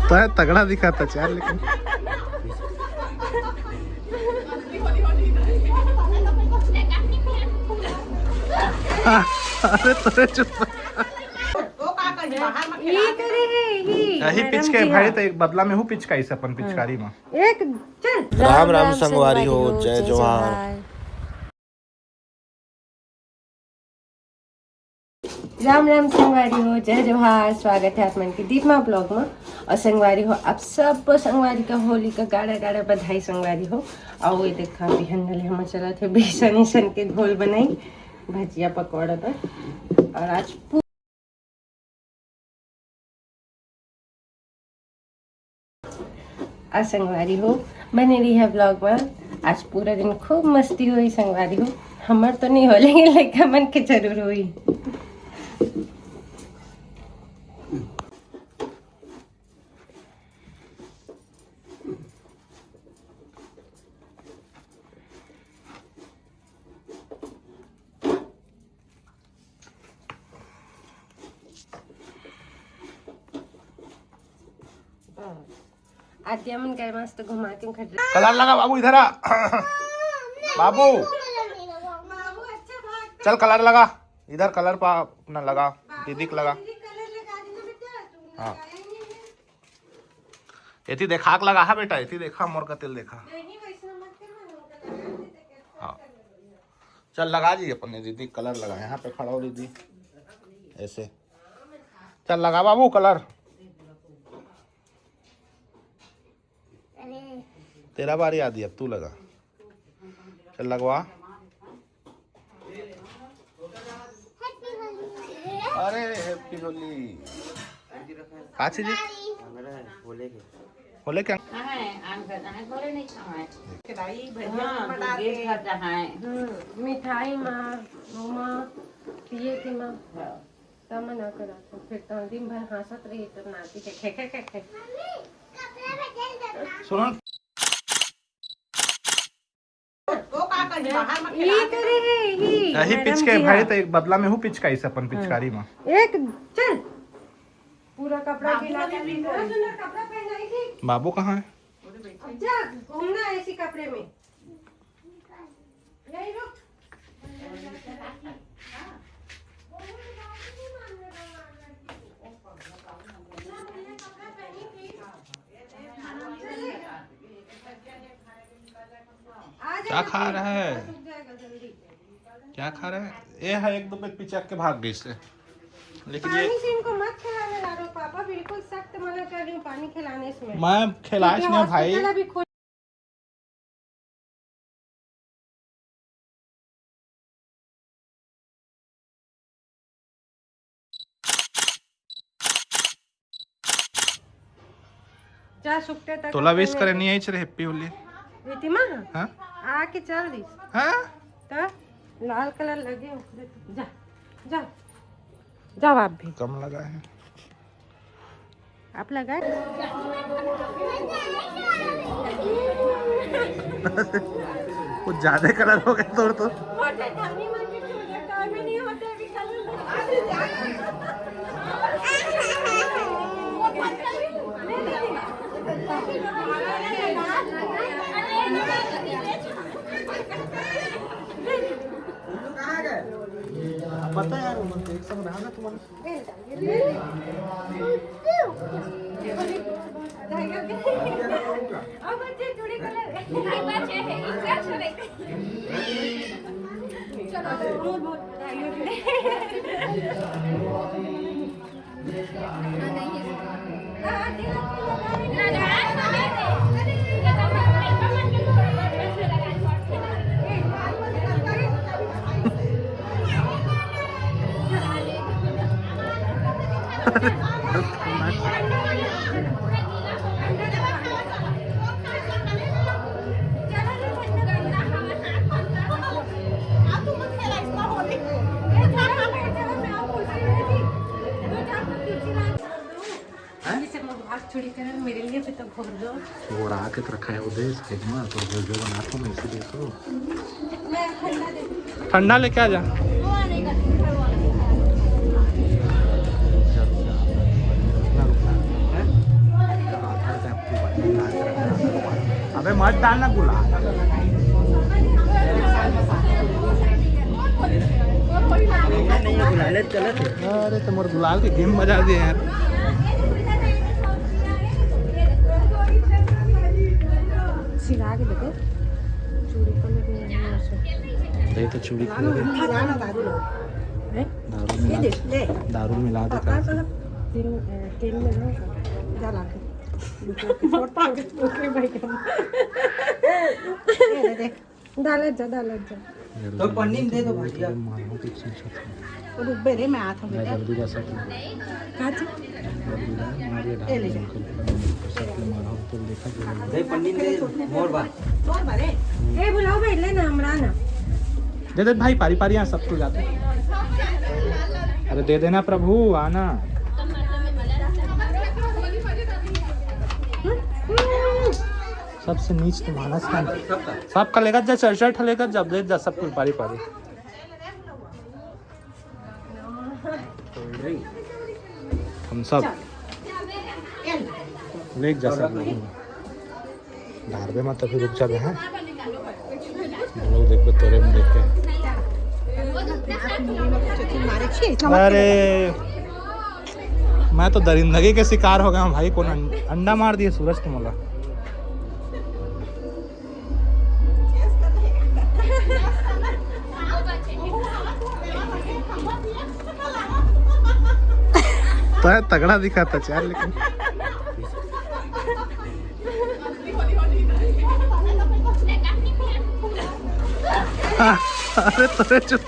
तो तगड़ा दिखा था यार लेकिन अरे तोरे चुप यही पिच के भाई तो एक बदला में हूँ पिचकाई से अपन पिचकारी में एक चल। राम राम संगवारी हो, जय जोहार। राम राम संगवारी हो, जय जोहार। स्वागत है आप मन की दीपमा ब्लॉग में। और संगवारी हो आप सब संगवारी का होली का गाड़ा गाड़ा बधाई संगवारी हो। और ये देखा बिहन हम चला थे बेसन के घोल बनाई भजिया पकौड़ा पर। और आज संगवारी हो बने रही है ब्लॉग में। आज पूरा दिन खूब मस्ती हुई संगवारी हो। हमार तो नहीं हो लेकिन मन के जरूर हुई। आद्या मन गए मस्त घुमा के खट कलर लगा बाबू इधर आ बाबू चल कलर लगा इधर कलर पा अपना लगा दीदी को लगा हाँ एती देखा के लगा है बेटा एती देखा मोर का तेल देखा हाँ चल लगा जी अपने दीदी कलर लगा यहाँ पे खड़ा हो दीदी ऐसे चल लगा बाबू कलर तेरा बारी आदि अब तू लगा चल लगवा अरे हैप्पी होली काची जी होले क्या मिठाई माँ पिए की माँ तब ना करा फिर तो दिन भर हंसत रही तो नाती के खे खे खे खे सुनो यही पिच के भाई तो एक बदला में हूँ पिचकाई से अपन पिचकारी में एक चल पूरा कपड़ा गिला के सुंदर कपड़ा पहनाई थी बाबू कहाँ है जा घूमना ऐसी कपड़े में यही रुक क्या खा रहा है क्या खा रहा है ये है एक दो पे पिचक के भाग गई से लेकिन ये पानी से इनको मत खिलाने ला रहे हो पापा बिल्कुल सख्त मना कर रही हूँ पानी खिलाने से मैं खिलाश नहीं भाई जा सुकते तक तोला विश करे नहीं आई चले हैप्पी होली रितिमा हां आके चल दी हां तो लाल कलर लगे जा जा जाओ आप भी कम लगा है आप लगाए कुछ ज्यादा कलर हो गया तोड़ तो पता है यार मन एक समय रहा ना तुम्हारा अब बच्चे थोड़े कलर बच्चे है चलो बहुत बहुत थोड़ी कर मेरे लिए भी तो घोर दो वो रहा के रखा है उधर फ्रिज में तो जो बनाता हूँ मैं इसीलिए तो ठंडा लेके आ जा मत डालना गुलाल। अरे तुम गुलाल की गेम बजा दिए यार। सिला के देखो चूड़ी कलर में दही तो चूड़ी दारू मिला दे तेल में डाला के डाला जा तो पन्नी में दे दो भैया रुक रे मैं आता हूं जल्दी का सब दे पन्नी में दे मोर बा ए बुलाओ भाई लेना हमरा ना दे दे भाई पारी पारी यहाँ सब कुछ जाते। अरे दे देना प्रभु आना। सबसे नीच तुम्हारा स्थान सबका लेकर जा चर्चा लेकर जब दे जा सब कुछ पारी पारी। हम सब ले जा सब धारबे मत फिर रुक जा हैं लोग देख पे तोरे में देख के। अरे मैं तो दरिंदगी के शिकार हो गया हूँ भाई। कौन अंडा मार दिए सूरज तुम्हारा। तो तगड़ा दिखा था यार लेकिन अरे तो चुप